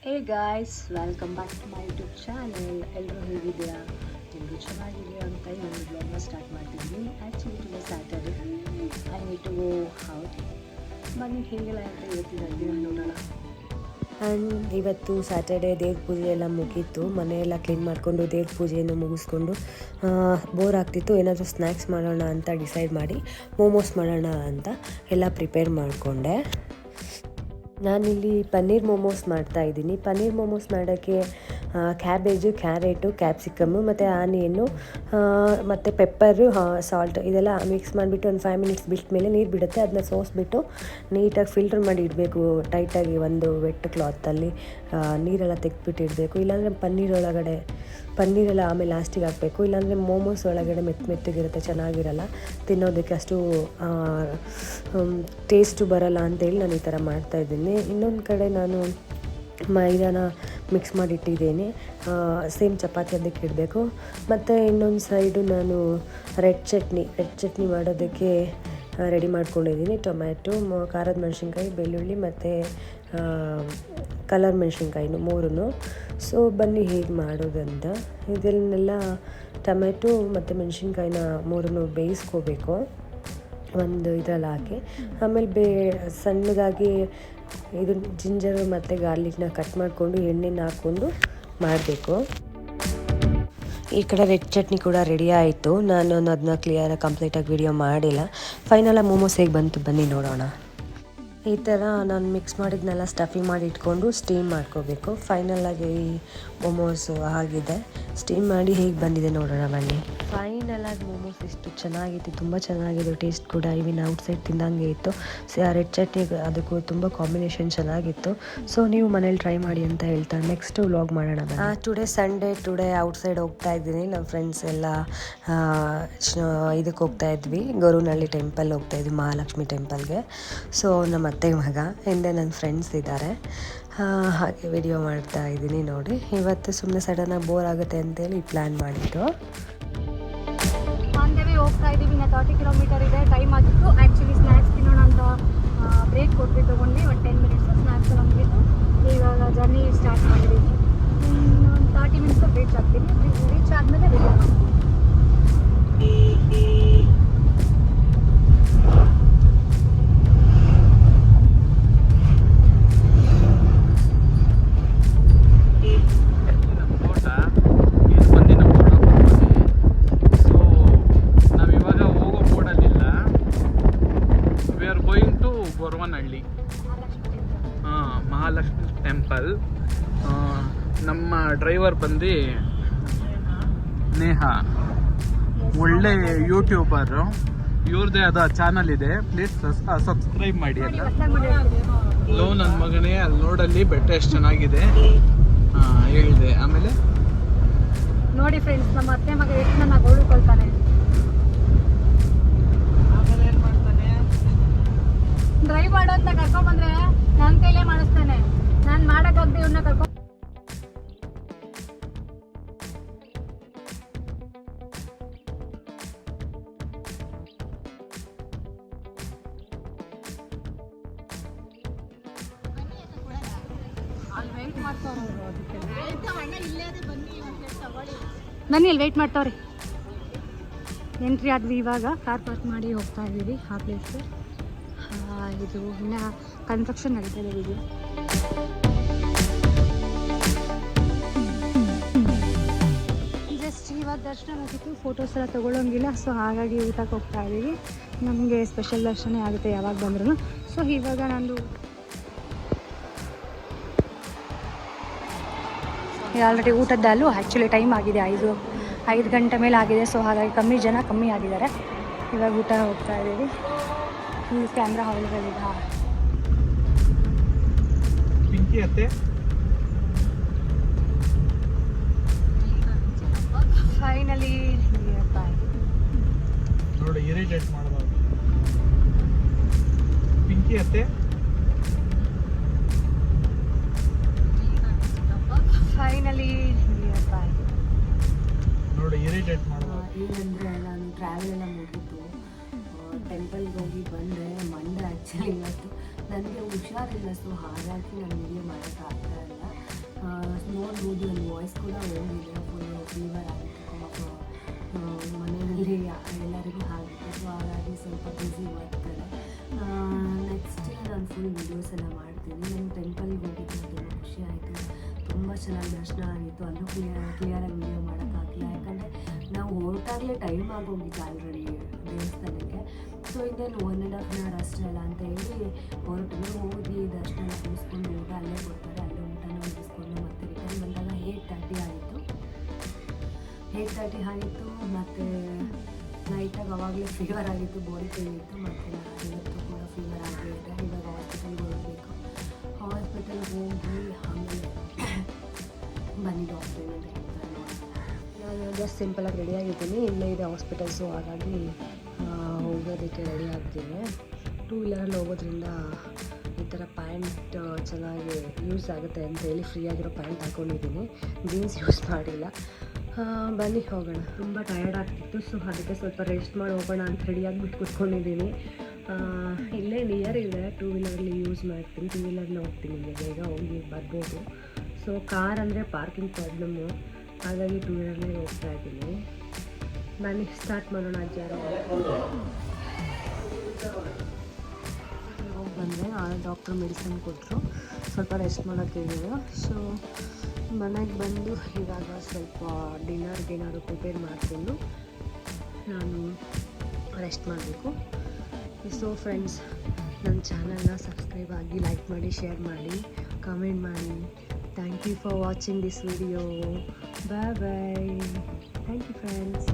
Hey guys, welcome back to my YouTube channel. ಎಲ್ಲರೂ ಹೇಗಿದ್ದೀರಾ? ಎಲ್ಲರೂ ಚೆನ್ನಾಗಿದೆಯಾ ಅಂತ ಇನ್ನೊಂದು ಬ್ಲಾಗ್ನ ಸ್ಟಾರ್ಟ್ ಮಾಡ್ತಿದ್ದೀನಿ. Actually today Saturday, I need to go out. ಬನ್ನಿ ಹೇಗಿಲ್ಲ ಅಂತ ಇವತ್ತಿನ ದಿನ ನೋಡೋಣ. ಆ್ಯಂಡ್ ಇವತ್ತು ಸ್ಯಾಟರ್ಡೇ ದೇವ್ರ ಪೂಜೆ ಎಲ್ಲ ಮುಗೀತು. ಮನೆಯೆಲ್ಲ ಕ್ಲೀನ್ ಮಾಡಿಕೊಂಡು ದೇವ್ರ ಪೂಜೆಯನ್ನು ಮುಗಿಸ್ಕೊಂಡು ಬೋರ್ ಆಗ್ತಿತ್ತು. ಏನಾದರೂ ಸ್ನ್ಯಾಕ್ಸ್ ಮಾಡೋಣ ಅಂತ ಡಿಸೈಡ್ ಮಾಡಿ ಮೋಮೋಸ್ ಮಾಡೋಣ ಅಂತ ಎಲ್ಲ ಪ್ರಿಪೇರ್ ಮಾಡಿಕೊಂಡೆ. ನಾನಿಲ್ಲಿ ಪನ್ನೀರ್ ಮೋಮೋಸ್ ಮಾಡ್ತಾಯಿದ್ದೀನಿ. ಪನ್ನೀರ್ ಮೋಮೋಸ್ ಮಾಡೋಕ್ಕೆ ಕ್ಯಾಬೇಜು, ಕ್ಯಾರೆಟು, ಕ್ಯಾಪ್ಸಿಕಮ್ಮು ಮತ್ತು ಆನಿಯನ್ನು ಮತ್ತು ಪೆಪ್ಪರು, ಸಾಲ್ಟ್ ಇದೆಲ್ಲ ಮಿಕ್ಸ್ ಮಾಡಿಬಿಟ್ಟು ಒಂದು 5 ಮಿನಿಟ್ಸ್ ಬಿಟ್ಟ ಮೇಲೆ ನೀರು ಬಿಡುತ್ತೆ. ಅದನ್ನ ಸೋಸಿಬಿಟ್ಟು ನೀಟಾಗಿ ಫಿಲ್ಟರ್ ಮಾಡಿ ಇಡಬೇಕು. ಟೈಟಾಗಿ ಒಂದು ವೆಟ್ ಕ್ಲಾತಲ್ಲಿ ನೀರೆಲ್ಲ ತೆಗೆದ್ಬಿಟ್ಟು ಇಡಬೇಕು. ಇಲ್ಲಾಂದರೆ ಪನ್ನೀರೆಲ್ಲ ಆಮೇಲೆ ಲಾಸ್ಟಿಗೆ ಹಾಕಬೇಕು. ಇಲ್ಲಾಂದರೆ ಮೋಮೋಸ್ ಒಳಗಡೆ ಮೆತ್ತಗಿರುತ್ತೆ, ಚೆನ್ನಾಗಿರಲ್ಲ, ತಿನ್ನೋದಕ್ಕೆ ಅಷ್ಟು ಟೇಸ್ಟು ಬರಲ್ಲ ಅಂತೇಳಿ ನಾನು ಈ ಥರ ಮಾಡ್ತಾಯಿದ್ದೀನಿ. ಇನ್ನೊಂದು ಕಡೆ ನಾನು ಮೈದಾನ ಮಿಕ್ಸ್ ಮಾಡಿಟ್ಟಿದ್ದೀನಿ. ಸೇಮ್ ಚಪಾತಿ ಅದಕ್ಕೆ ಇಡಬೇಕು. ಮತ್ತು ಇನ್ನೊಂದು ಸೈಡು ನಾನು ರೆಡ್ ಚಟ್ನಿ ಮಾಡೋದಕ್ಕೆ ರೆಡಿ ಮಾಡ್ಕೊಂಡಿದ್ದೀನಿ. ಟೊಮ್ಯಾಟೊ, ಖಾರದ ಮೆಣಸಿನ್ಕಾಯಿ, ಬೆಳ್ಳುಳ್ಳಿ ಮತ್ತು ಕಲರ್ ಮೆಣಸಿನ್ಕಾಯಿನು 3. ಸೊ ಬನ್ನಿ ಹೇಗೆ ಮಾಡೋದಂತ. ಇದನ್ನೆಲ್ಲ ಟೊಮ್ಯಾಟೊ ಮತ್ತು ಮೆಣಸಿನ್ಕಾಯಿನ 3 ಬೇಯಿಸ್ಕೋಬೇಕು ಒಂದು ಇದರಲ್ಲಿ ಹಾಕಿ. ಆಮೇಲೆ ಸಣ್ಣದಾಗಿ ಇದು ಜಿಂಜರು ಮತ್ತು ಗಾರ್ಲಿಕ್ನ ಕಟ್ ಮಾಡಿಕೊಂಡು ಎಣ್ಣೆನ ಹಾಕ್ಕೊಂಡು ಮಾಡಬೇಕು. ಈ ಕಡೆ ರೆಡ್ ಚಟ್ನಿ ಕೂಡ ರೆಡಿ ಆಯಿತು. ನಾನು ಅದನ್ನ ಕಂಪ್ಲೀಟಾಗಿ ವಿಡಿಯೋ ಮಾಡಿಲ್ಲ. ಫೈನಲಾಗಿ ಮೋಮೋಸ್ ಹೇಗೆ ಬಂತು ಬನ್ನಿ ನೋಡೋಣ. ಈ ಥರ ನಾನು ಮಿಕ್ಸ್ ಮಾಡಿದ್ನೆಲ್ಲ ಸ್ಟಫಿಂಗ್ ಮಾಡಿ ಇಟ್ಕೊಂಡು ಸ್ಟೀಮ್ ಮಾಡ್ಕೋಬೇಕು. ಫೈನಲಾಗಿ ಮೋಮೋಸು ಆಗಿದೆ. ಸ್ಟೀಮ್ ಮಾಡಿ ಹೇಗೆ ಬಂದಿದೆ ನೋಡೋಣ ಬನ್ನಿ. ಫೈನಲಾಗಿ ಮೋಮೋಸ್ ಎಷ್ಟು ಚೆನ್ನಾಗಿತ್ತು, ತುಂಬ ಚೆನ್ನಾಗಿತ್ತು. ಟೇಸ್ಟ್ ಕೂಡ ಇವಿನ ಔಟ್ಸೈಡ್ ತಿಂದಂಗೆ ಇತ್ತು. ರೆಡ್ ಚಟ್ನಿ ಅದಕ್ಕೂ ತುಂಬ ಕಾಂಬಿನೇಷನ್ ಚೆನ್ನಾಗಿತ್ತು. ಸೊ ನೀವು ಮನೇಲಿ ಟ್ರೈ ಮಾಡಿ ಅಂತ ಹೇಳ್ತಾ ನೆಕ್ಸ್ಟ್ ವ್ಲಾಗ್ ಮಾಡೋಣ. ಟುಡೇ ಸಂಡೇ, ಟುಡೇ ಔಟ್ಸೈಡ್ ಹೋಗ್ತಾ ಇದ್ದೀನಿ. ನಮ್ಮ ಫ್ರೆಂಡ್ಸ್ ಎಲ್ಲ ಇದಕ್ಕೆ ಹೋಗ್ತಾ ಇದ್ವಿ, ಗೊರುನಹಳ್ಳಿ ಟೆಂಪಲ್ ಹೋಗ್ತಾ ಇದ್ವಿ, ಮಹಾಲಕ್ಷ್ಮಿ ಟೆಂಪಲ್ಗೆ. ಸೊ ನಮ್ಮ ಅತ್ತೆ ಮಗ ಹಿಂದೆ ನನ್ನ ಫ್ರೆಂಡ್ಸ್ ಇದ್ದಾರೆ, ಹಾಗೆ ವಿಡಿಯೋ ಮಾಡ್ತಾ ಇದ್ದೀನಿ ನೋಡಿ. ಇವತ್ತು ಸುಮ್ಮನೆ ಸಡನ್ನಾಗಿ ಬೋರ್ ಆಗುತ್ತೆ ಅಂತೇಳಿ ಪ್ಲ್ಯಾನ್ ಮಾಡಿದ್ದು. ಆನ್ ಹೋಗ್ತಾ ಇದ್ದೀವಿ. ಇನ್ನು 30 ಕಿಲೋಮೀಟರ್ ಇದೆ. ಟೈಮ್ ಆಗಿತ್ತು. ಆ್ಯಕ್ಚುಲಿ ಸ್ನ್ಯಾಕ್ಸ್ ತಿನ್ನೋಣ ಅಂತ ಬ್ರೇಕ್ ಕೊಟ್ಬಿಟ್ಟು ತೊಗೊಂಡು ಒಂದು 10 ಮಿನಿಟ್ಸ್ ಸ್ನ್ಯಾಕ್ಸ್ ನಮಗಿತ್ತು. ಇವಾಗ ಜರ್ನಿ ಸ್ಟಾರ್ಟ್ ಮಾಡಿದ್ದೀವಿ. ಒಂದು 30 ಮಿನಿಟ್ಸ್ ರೀಚ್ ಆಗ್ತೀನಿ. ರೀಚ್ ಆದಮೇಲೆ ವಿಡಿಯೋ ಮಾಡ್ತೀನಿ. ಗೊರವನಹಳ್ಳಿ ಮಹಾಲಕ್ಷ್ಮಿ ಟೆಂಪಲ್. ನಮ್ಮ ಡ್ರೈವರ್ ಬಂದು ನೇಹಾ, ಒಳ್ಳೆ ಯೂಟ್ಯೂಬರು. ಇವ್ರದ್ದೇ ಆದ ಚಾನಲ್ ಇದೆ, ಪ್ಲೀಸ್ ಸಬ್ಸ್ಕ್ರೈಬ್ ಮಾಡಿ ಅಲ್ಲ. ನನ್ನ ಮಗನೇ ಅಲ್ಲಿ ನೋಡಲ್ಲಿ ಬೆಟ್ಟ ಎಷ್ಟು ಚೆನ್ನಾಗಿದೆ ಹೇಳಿದೆ. ಆಮೇಲೆ ನೋಡಿ ಫ್ರೆಂಡ್ಸ್, ನಮ್ಮ ಅತ್ತೆ ಮಗ ಎಷ್ಟು ನನ್ನ ಗೋಳುಕೊಳ್ತಾನೆ. ಡ್ರೈವ್ ಮಾಡೋ ಅಂತ ಕರ್ಕೊಂಡ್ಬಂದ್ರೆ ನನ್ನ ಕೈಲೇ ಮಾಡಿಸ್ತಾನೆ. ನಾನು ಮಾಡೋಕ್ಕಾಗದೆ ಇವ್ರನ್ನ ಕರ್ಕೊಂಡು ಬನ್ನಿ, ಅಲ್ಲಿ ವೆಯ್ಟ್ ಮಾಡ್ತಾವ್ರಿ. ಎಂಟ್ರಿ ಆದ್ವಿ. ಇವಾಗ ಕಾರ್ ಪಾರ್ಕ್ ಮಾಡಿ ಹೋಗ್ತಾ ಇದ್ದೀವಿ ಆ ಪ್ಲೇಸ್ಗೆ. ಇದು ಇನ್ನು ಕನ್ಸ್ಟ್ರಕ್ಷನ್ ನಡೀತಾ ಇದೆ. ಇದು ಜಸ್ಟ್ ಇವಾಗ ದರ್ಶನ ಮುಗಿತು. ಫೋಟೋಸ್ ಎಲ್ಲ ತೊಗೊಳಂಗಿಲ್ಲ. ಸೊ ಹಾಗಾಗಿ ಊಟಕ್ಕೆ ಹೋಗ್ತಾ ಇದ್ದೀವಿ. ನಮಗೆ ಸ್ಪೆಷಲ್ ದರ್ಶನ ಆಗುತ್ತೆ ಯಾವಾಗ ಬಂದ್ರೂ. ಸೊ ಇವಾಗ ನಂದು ಆಲ್ರೆಡಿ ಊಟದ್ದಲ್ಲೂ ಆ್ಯಕ್ಚುಲಿ ಟೈಮ್ ಆಗಿದೆ, 5 ಗಂಟೆ ಮೇಲೆ ಆಗಿದೆ. ಸೊ ಹಾಗಾಗಿ ಕಮ್ಮಿ ಆಗಿದ್ದಾರೆ. ಇವಾಗ ಊಟ ಹೋಗ್ತಾ ಇದ್ದೀವಿ. ಈ ಕ್ಯಾಮ್ರಾ ಅವೈಲೇಬಲ್ ಇದೆ. ಪಿಂಕಿ ಅತ್ತೆ ಫೈನಲಿ ನೋಡಿ, ಇರಿಟೇಟ್ ಮಾಡೋದು. ಪಿಂಕಿ ಅತ್ತೆ ಫೈನಲಿ ನೋಡಿ, ಇರಿಟೇಟ್ ಮಾಡೋದು. ಏನಂದರೆ ನಾನು ಟ್ರಾವೆಲ್ ಎಲ್ಲ ಮುಗಿತು, ಟೆಂಪಲ್ಗೆ ಹೋಗಿ ಬಂದೆ. ಮಂಡೆ ಆ್ಯಕ್ಚುಲಿ ಇವತ್ತು ನನಗೆ ಹುಷಾರಿಲ್ಲ. ಸೊ ಹಾಗಾಗಿ ನಾನು ವಿಡಿಯೋ ಮಾಡೋಕ್ಕಾಗ್ತಾ ಇಲ್ಲ. ಹೌದು ನನ್ನ ವಾಯ್ಸ್ ಕೂಡ ಹೋಗಿದೆ, ಫುಲ್ ಫೀವರ್ ಆಗಿತ್ತು, ಮನೆಯಲ್ಲಿ ಎಲ್ಲರಿಗೂ ಆಗಿತ್ತು. ಸೊ ಹಾಗಾಗಿ ಸ್ವಲ್ಪ ಬ್ಯುಸಿ ವರ್ಕಲ್ಲಿ. ನೆಕ್ಸ್ಟ್ ನಾನು ಫುಲ್ ವೀಡಿಯೋಸ್ ಎಲ್ಲ ಮಾಡ್ತೀನಿ. ನಾನು ಟೆಂಪಲ್ಗೆ ಹೋಗಿದ್ದು ತುಂಬ ಖುಷಿ ಆಯಿತು, ತುಂಬ ಚೆನ್ನಾಗಿ ದರ್ಶನ ಆಗಿತ್ತು. ಅಲ್ಲೂ ಕ್ಲಿಯರಾಗಿ ವೀಡಿಯೋ ಮಾಡೋಕ್ಕಾಗಿಲ್ಲ, ಯಾಕಂದರೆ ನಾವು ಹೊರಟಾಗಲೇ ಟೈಮ್ ಆಗೋಗಿತ್ತು ಆಲ್ರೆಡಿ ದೇವಸ್ಥಾನಕ್ಕೆ. ಸೊ ಇನ್ನೇನು 1.5 hour ಅಷ್ಟೇ ಅಲ್ಲ ಅಂತ ಹೇಳಿ ಹೊರಟು ಹೋಗಿ ದರ್ಶನ ಮುಗಿಸ್ಕೊಂಡು ಊಟ ಅಲ್ಲೇ ಕೊಡ್ತಾರೆ, ಅಲ್ಲೇ ಊಟನ ಮುಗಿಸ್ಕೊಂಡು ಮತ್ತೆ ರಿಟರ್ನ್ ಬಂದಾಗ 8:30 ಆಗಿತ್ತು. 8:30 ಆಗಿತ್ತು. ಮತ್ತು ನೈಟಾಗಿ ಅವಾಗಲೇ ಫೀವರ್ ಆಗಿತ್ತು, ಬಾಡಿ ಪೇನ್ ಇತ್ತು. ಮತ್ತು ಇವತ್ತು ಕೂಡ ಫೀವರ್ ಆಗಿರುತ್ತೆ. ಇವಾಗ ಹಾಸ್ಪಿಟಲ್ಗೆ ಹೋಗಬೇಕು. ಹಾಸ್ಪಿಟಲ್ಗೆ ಹೋಗಿ ಆಮೇಲೆ ಬನ್ನಿ ಡಾಕ್ಟ್ರ್ ಏನಂತ ಹೇಳ್ತಾರೆ ನೋಡಿ. ನಾನು ಜಸ್ಟ್ ಸಿಂಪಲಾಗಿ ರೆಡಿ ಆಗಿದ್ದೀನಿ, ಇಲ್ಲೇ ಇದೆ ಹಾಸ್ಪಿಟಲ್ಸು, ಹಾಗಾಗಿ ಹೋಗೋದಕ್ಕೆ ರೆಡಿ ಆಗ್ತೀನಿ. 2 ವೀಲರಲ್ಲಿ ಹೋಗೋದ್ರಿಂದ ಈ ಥರ ಪ್ಯಾಂಟ್ ಚೆನ್ನಾಗಿ ಯೂಸ್ ಆಗುತ್ತೆ ಅಂತ ಹೇಳಿ ಫ್ರೀಯಾಗಿರೋ ಪ್ಯಾಂಟ್ ಹಾಕ್ಕೊಂಡಿದ್ದೀನಿ, ಜೀನ್ಸ್ ಯೂಸ್ ಮಾಡಿಲ್ಲ. ಬನ್ನಿ ಹೋಗೋಣ. ತುಂಬ ಟಯರ್ಡ್ ಆಗ್ತಿತ್ತು, ಸೊ ಅದಕ್ಕೆ ಸ್ವಲ್ಪ ರೆಸ್ಟ್ ಮಾಡಿ ಹೋಗೋಣ ಅಂತ ರೆಡಿಯಾಗಿಬಿಟ್ಟು ಕೂತ್ಕೊಂಡಿದ್ದೀನಿ. ಇಲ್ಲೇ ನಿಯರ್ ಇದೆ, 2 ವೀಲರಲ್ಲಿ ಯೂಸ್ ಮಾಡ್ತೀನಿ, 2 ವೀಲರ್ನ ಹೋಗ್ತೀನಿ, ಬೇಗ ಹೋಗಿ ಬರ್ಬೋದು. ಸೊ ಕಾರ್ ಅಂದರೆ ಪಾರ್ಕಿಂಗ್ ಪ್ರಾಬ್ಲಮ್ಮು, ಹಾಗಾಗಿ 2 ವೀಲರ್ನೇ ಹೋಗ್ತಾ ಇದ್ದೀನಿ. ಬನ್ನಿ ಸ್ಟಾರ್ಟ್ ಮಾಡೋಣ. ಅಜ್ಜಾರು ಹೋಗಿ ಬಂದರೆ ಡಾಕ್ಟ್ರು ಮೆಡಿಸಿನ್ ಕೊಟ್ಟರು, ಸ್ವಲ್ಪ ರೆಸ್ಟ್ ಮಾಡೋಕ್ಕೆ ಹೇಳಿದ್ರು. ಸೊ ಮನೆಗೆ ಬಂದು ಇವಾಗ ಸ್ವಲ್ಪ ಡಿನ್ನರ್ಗೆ ಏನಾದ್ರು ಪ್ರಿಪೇರ್ ಮಾಡಿಕೊಂಡು ನಾನು ರೆಸ್ಟ್ ಮಾಡಬೇಕು. ಸೊ ಫ್ರೆಂಡ್ಸ್, ನನ್ನ ಚಾನಲ್ನ ಸಬ್ಸ್ಕ್ರೈಬ್ ಆಗಿ, ಲೈಕ್ ಮಾಡಿ, ಶೇರ್ ಮಾಡಿ, ಕಮೆಂಟ್ ಮಾಡಿ. Thank you for watching this video. Bye bye. Thank you friends.